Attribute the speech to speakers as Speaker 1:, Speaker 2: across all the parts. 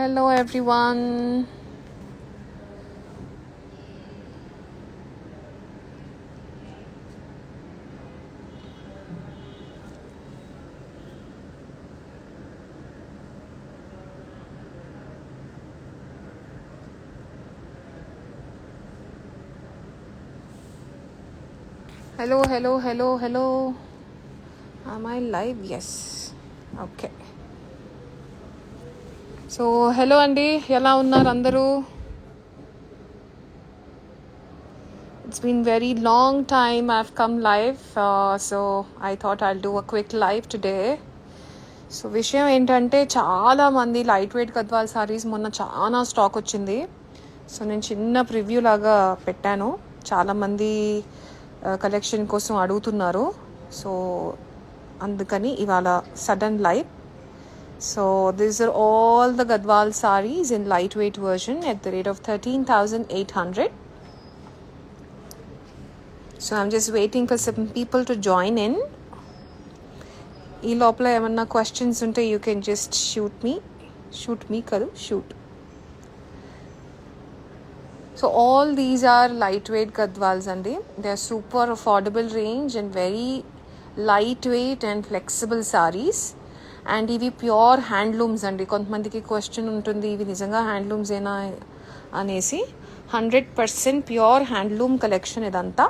Speaker 1: Hello everyone. Hello. Am I live? Yes. Okay. So, hello Andy. ఎలా ఉన్నారు అందరూ? It's been very long time I've come live. So, I thought I'll do a quick live today. So విషయం ఏంటంటే చాలా మంది light weight Gadwal saris మొన్న చాలా stock వచ్చింది. సో నేను చిన్న ప్రివ్యూ లాగా పెట్టాను. చాలామంది కలెక్షన్ కోసం అడుగుతున్నారు. సో అందుకని ఇవాళ sudden live. So these are all the Gadwal sarees in lightweight version at the rate of 13,800. So I'm just waiting for some people to join in. ఈ లోపల ఏమన్నా క్వశ్చన్స్ ఉంటే you can just shoot. So all these are light weight Gadwals అండి. They are super affordable range and very light weight and flexible saris. And ఇవి pure handlooms అండి. కొంతమందికి question ఉంటుంది ఇవి నిజంగా హ్యాండ్లూమ్స్ ఏనా అనేసి. 100% ప్యూర్ హ్యాండ్లూమ్ కలెక్షన్ ఇదంతా.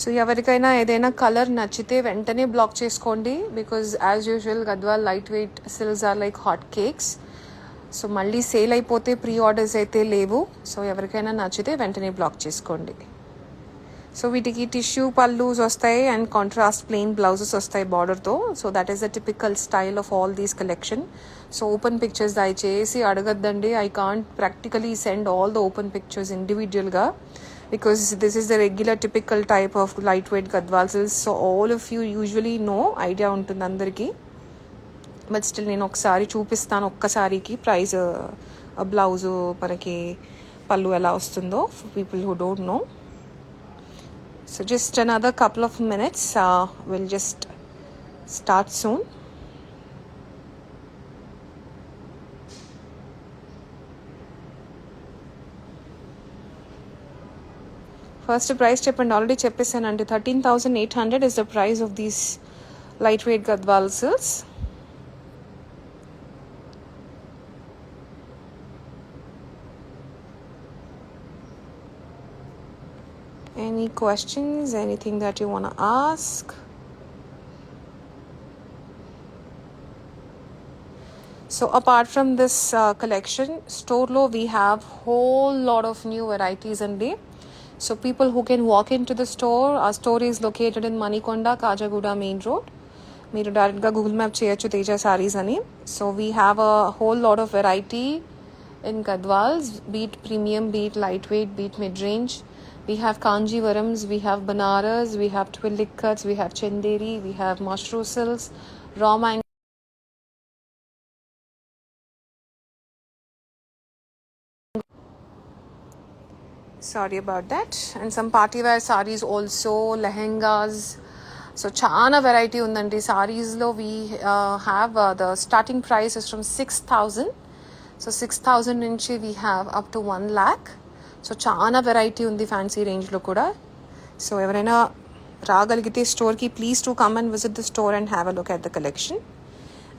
Speaker 1: సో ఎవరికైనా ఏదైనా కలర్ నచ్చితే వెంటనే బ్లాక్ చేసుకోండి. Because as usual Gadwal light weight silks are like hot cakes. So మళ్ళీ సేల్ అయిపోతే ప్రీ ఆర్డర్స్ అయితే లేవు. సో ఎవరికైనా నచ్చితే వెంటనే బ్లాక్ చేసుకోండి. సో వీటికి టిష్యూ పల్లూస్ వస్తాయి అండ్ కాంట్రాస్ట్ ప్లెయిన్ బ్లౌజెస్ వస్తాయి బార్డర్తో. So that is the typical style of all these collection. So open pictures దయచేసి అడగద్దండి. I can't practically send all the open pictures ఇండివిజువల్గా because this is the regular typical type of lightweight gadwal silks. So all of you usually know idea ఉంటుంది అందరికీ. But still నేను ఒకసారి చూపిస్తాను. ఒక్కసారికి price blouse మనకి పళ్ళు ఎలా వస్తుందో for people who don't know. So just another couple of minutes. We'll just start soon. First price చెప్పండి. Already చెప్పేసానండి. 13,800 is the price of these lightweight Gadwal silks. Any questions? Anything that you want to ask? So apart from this collection, store lo we have whole lot of new varieties and so people who can walk into the store. Our store is located in Manikonda, Kajaguda main road. Meeru direct ga Google map cheyochu Teja sarees ani. So we have a whole lot of variety in Gadwals, be it premium, be it lightweight, be it mid-range. We have Kanjivarams, we have Banaras, we have twill ickats, we have Chanderi, we have mushroom silks, raw mango. Sorry about that. And some party wear sarees also, lehengas. So chana variety undandi sarees lo. We have the starting price is from 6,000. So 6,000 nunchi we have up to 1 lakh. So chana variety undi fancy range lo kuda. So evaraina raagaligite store ki please to come and visit the store and have a look at the collection.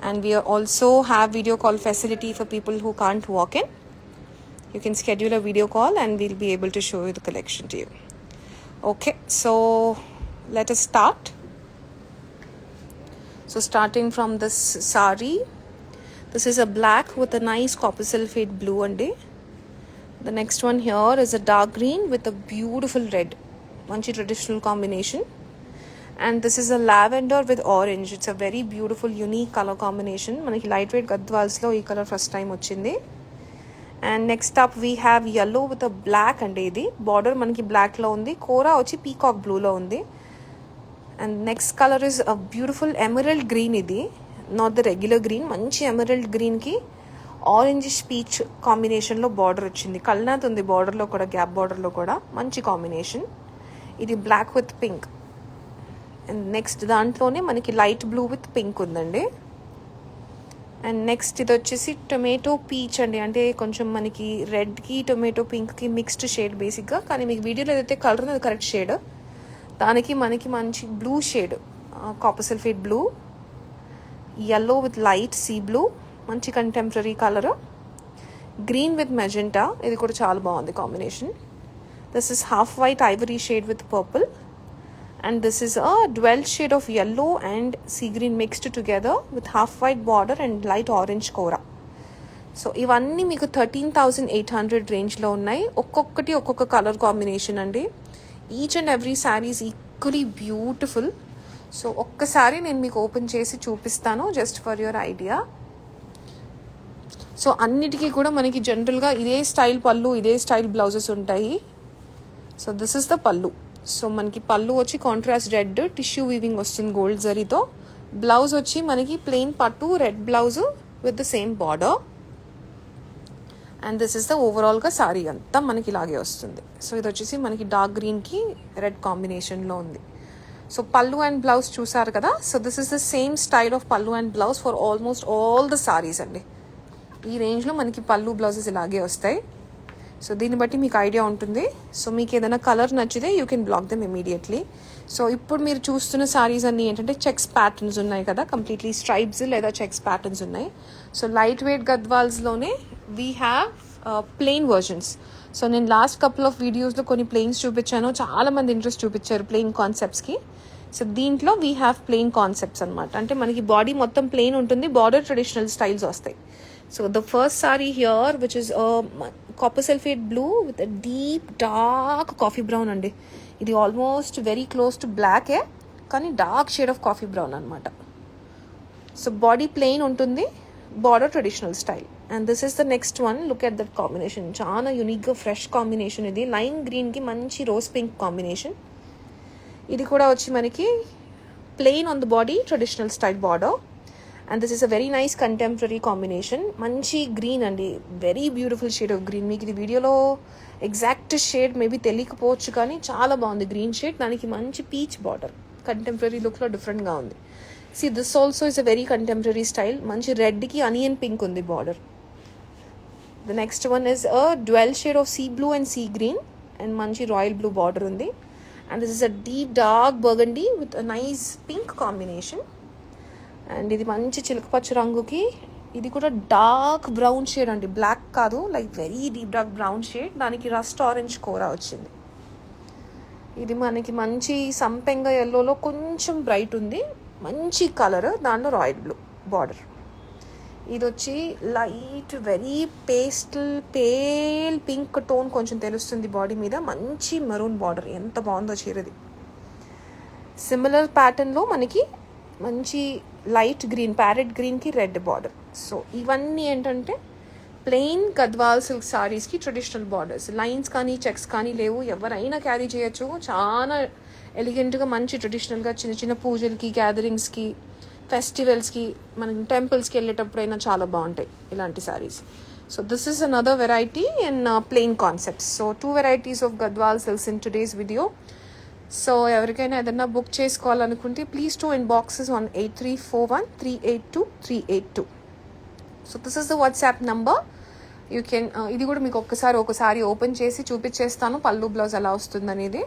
Speaker 1: And we also have video call facility for people who can't walk in. You can schedule a video call and we'll be able to show you the collection to you. Okay, so let us start. So starting from this saree, this is a black with a nice copper sulfate blue under. The next one here is a dark green with a beautiful red, manchi traditional combination. And this is a lavender with orange. It's a very beautiful unique color combination. Manaki lightweight gadwals lo ee color first time ochindi. And next up we have yellow with a black and ఇది border మనకి black లో ఉంది. కోరా వచ్చి peacock blue లో ఉంది. And next colour is a beautiful emerald green. ఇది not the regular green, మంచి emerald గ్రీన్కి ఆరెంజిష్ పీచ్ కాంబినేషన్లో బార్డర్ వచ్చింది. కల్నాథ్ ఉంది బార్డర్లో కూడా, గ్యాప్ బార్డర్లో కూడా మంచి కాంబినేషన్. ఇది black with pink. And next దాంట్లోనే మనకి లైట్ బ్లూ విత్ పింక్ ఉందండి. అండ్ నెక్స్ట్ ఇది వచ్చేసి టొమాటో పీచ్ అండి, అంటే కొంచెం మనకి రెడ్కి టొమాటో పింక్కి మిక్స్డ్ షేడ్ బేసిక్గా, కానీ మీకు వీడియోలో ఏదైతే కలర్ ఉందో అది కరెక్ట్ షేడ్. దానికి మనకి మంచి blue shade, copper sulphate blue, yellow with light sea blue, మంచి contemporary colour, green with magenta, ఇది కూడా చాలా బాగుంది combination. This is half white Ivory shade with purple, and this is a dual shade of yellow and sea green mixed together with half white border and light orange kora. So ఇవన్నీ మీకు 13,800 రేంజ్లో ఉన్నాయి. ఒక్కొక్కటి ఒక్కొక్క colour combination అండి. Each and every sari is equally beautiful. So ఒక్కసారి నేను మీకు ఓపెన్ చేసి చూపిస్తాను just for your idea. So అన్నిటికీ కూడా మనకి జనరల్గా ఇదే స్టైల్ పళ్ళు, ఇదే స్టైల్ బ్లౌజెస్ ఉంటాయి. సో దిస్ ఇస్ ద పళ్ళు. సో మనకి పళ్ళు వచ్చి కాంట్రాస్ట్ రెడ్ టిష్యూ వీవింగ్ వస్తుంది గోల్డ్ జరీతో. బ్లౌజ్ వచ్చి మనకి ప్లెయిన్ పట్టు red blouse with the same border. And this is the ఓవరాల్గా సారీ అంతా మనకి ఇలాగే వస్తుంది. సో ఇది వచ్చేసి మనకి డార్క్ గ్రీన్కి రెడ్ కాంబినేషన్లో ఉంది. సో పళ్ళు అండ్ బ్లౌజ్ చూసారు కదా. So this is the same style of pallu and blouse for almost all the saris అండి. ఈ రేంజ్లో మనకి పళ్ళు బ్లౌజెస్ ఇలాగే వస్తాయి. సో దీన్ని బట్టి మీకు ఐడియా ఉంటుంది. సో మీకు ఏదైనా కలర్ నచ్చితే you can block them immediately. So ఇప్పుడు మీరు చూస్తున్న సారీస్ అన్నీ ఏంటంటే చెక్స్ ప్యాటర్న్స్ ఉన్నాయి కదా, కంప్లీట్లీ స్ట్రైప్స్ లేదా చెక్స్ ప్యాటర్న్స్ ఉన్నాయి. సో లైట్ వెయిట్ గద్వాల్స్లోనే we have plain versions. So నేను లాస్ట్ కపుల్ ఆఫ్ వీడియోస్లో కొన్ని ప్లెయిన్స్ చూపించాను, చాలామంది ఇంట్రెస్ట్ చూపించారు ప్లెయిన్ కాన్సెప్ట్స్కి. సో దీంట్లో వీ హ్యావ్ ప్లెయిన్ కాన్సెప్ట్స్ అనమాట. అంటే మనకి బాడీ మొత్తం ప్లెయిన్ ఉంటుంది, బార్డర్ ట్రెడిషనల్ స్టైల్స్ వస్తాయి. So the first sari here which is copper sulphate blue with a deep dark coffee brown అండి. ఇది ఆల్మోస్ట్ వెరీ క్లోజ్ టు బ్లాకే, కానీ dark shade of coffee brown అనమాట. సో బాడీ ప్లెయిన్ ఉంటుంది, border traditional style. And this is the next one. Look at that combination, చాలా యూనిక్గా fresh combination. ఇది lime గ్రీన్కి మంచి రోజ్ పింక్ కాంబినేషన్. ఇది కూడా వచ్చి మనకి plain on the body traditional style border. And this is a very nice contemporary combination. మంచి గ్రీన్ అండి, very beautiful shade of green. మీకు ఇది వీడియోలో ఎగ్జాక్ట్ షేడ్ మేబీ తెలియకపోవచ్చు, కానీ చాలా బాగుంది గ్రీన్ షేడ్. దానికి మంచి పీచ్ బార్డర్, కంటెంపరీ లుక్లో డిఫరెంట్గా ఉంది. See this also is a very contemporary style. మంచి రెడ్కి అనియన్ పింక్ ఉంది border. The next one is a dwell shade of sea blue and sea green and మంచి రాయల్ బ్లూ బార్డర్ ఉంది. And this is a deep dark burgundy with a nice pink combination. And ఇది మంచి చిలకపచ్చ రంగుకి, ఇది కూడా dark brown shade అండి, black కాదు, like very deep dark brown shade. దానికి rust orange కోరా వచ్చింది. ఇది మనకి మంచి సంపెంగ ఎల్లోలో కొంచెం బ్రైట్ ఉంది, మంచి కలర్, దాంట్లో రాయల్ బ్లూ బార్డర్. ఇది వచ్చి light very pale pink tone కొంచెం తెలుస్తుంది బాడీ మీద, మంచి మరూన్ బార్డర్. ఎంత బాగుందో చీరది. సిమిలర్ ప్యాటర్న్లో మనకి మంచి లైట్ గ్రీన్, ప్యారెట్ గ్రీన్కి రెడ్ బార్డర్. సో ఇవన్నీ ఏంటంటే ప్లెయిన్ గద్వాల్ సిల్క్ సారీస్కి ట్రెడిషనల్ బార్డర్స్. లైన్స్ కానీ చెక్స్ కానీ లేవు, ఎవరైనా క్యారీ చేయొచ్చు. చాలా ఎలిగెంట్గా మంచి ట్రెడిషనల్గా చిన్న చిన్న పూజలకి, గ్యాదరింగ్స్కి, ఫెస్టివల్స్కి, మనం టెంపుల్స్కి వెళ్ళేటప్పుడైనా చాలా బాగుంటాయి ఇలాంటి saris. So this is another variety in plain concepts. So 2 varieties of Gadwal silks in today's video. So ఎవరికైనా ఏదైనా బుక్ చేసుకోవాలనుకుంటే please to inboxes on 8341382382. So this is the WhatsApp number. You can ఇది కూడా మీకు ఒకసారి ఓపెన్ చేసి చూపించేస్తాను పళ్ళు బ్లౌజ్ ఎలా వస్తుంది అనేది.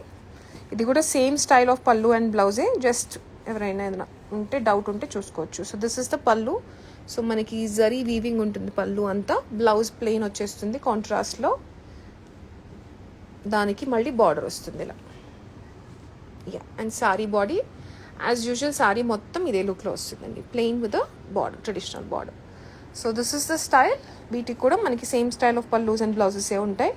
Speaker 1: ఇది కూడా same style of pallu and బ్లౌజే, just ఎవరైనా ఏదైనా ఉంటే డౌట్ ఉంటే చూసుకోవచ్చు. సో దిస్ ఇస్ ద పళ్ళు. సో మనకి జరీ వీవింగ్ ఉంటుంది పళ్ళు అంతా, బ్లౌజ్ ప్లెయిన్ వచ్చేస్తుంది కాంట్రాస్ట్లో, దానికి మళ్ళీ బార్డర్ వస్తుంది ఇలా. And sari body as usual sari మొత్తం ఇదే లుక్లో వస్తుందండి, plain with border, traditional border. So this is the style. వీటికి కూడా మనకి same style of pallus and blouses ఏ ఉంటాయి.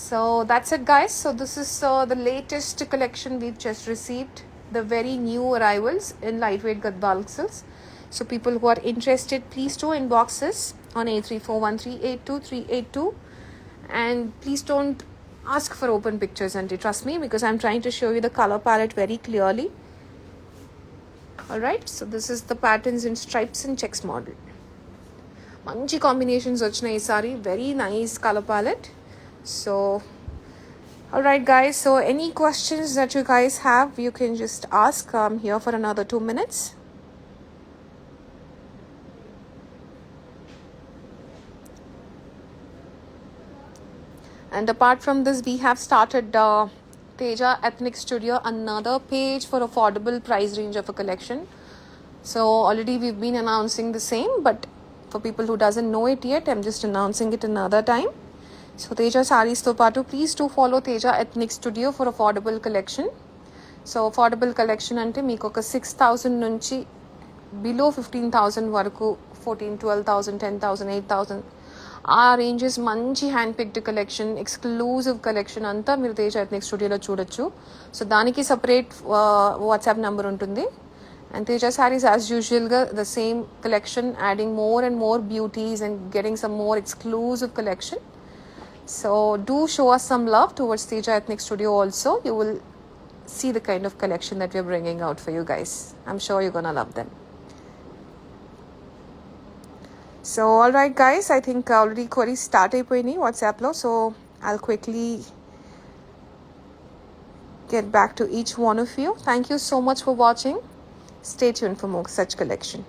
Speaker 1: So that's it guys. So this is the latest collection we've just received, the very new arrivals in lightweight Gadwal silks. So people who are interested, please do inbox us on 8341382382, and please don't ask for open pictures, and trust me, because I'm trying to show you the color palette very clearly. Alright, so this is the patterns in stripes and checks model. మంచి combinations వచ్చినాయి ఈసారి, very nice colour palette. So Alright guys, so any questions that you guys have, you can just ask. I'm here for another 2 minutes. And apart from this, we have started Teja Ethnic Studio, another page for affordable price range of a collection. So already we've been announcing the same, but for people who doesn't know it yet, I'm just announcing it another time. So Teja sarees to patu, please do follow Teja Ethnic Studio for affordable collection. So affordable collection ante meeku oka 6,000 nunchi below 15,000 varaku 14, 12,000, 10,000, 8,000 ఆ ranges మంచి hand picked collection, exclusive collection అంతా మీరు Teja ethnic స్టూడియోలో చూడొచ్చు. So దానికి separate WhatsApp number ఉంటుంది. And Teja saris as యూజువల్గా the same collection, adding more and more beauties and getting some more exclusive collection. So do show us some love towards Teja Ethnic Studio also. You will see the kind of collection that we're bringing out for you guys. I'm sure you're gonna love them. So alright guys, I think already queries start అయిపోయినాయి WhatsApp lo. So I'll quickly get back to each one of you. Thank you so much for watching. Stay tuned for more such collection.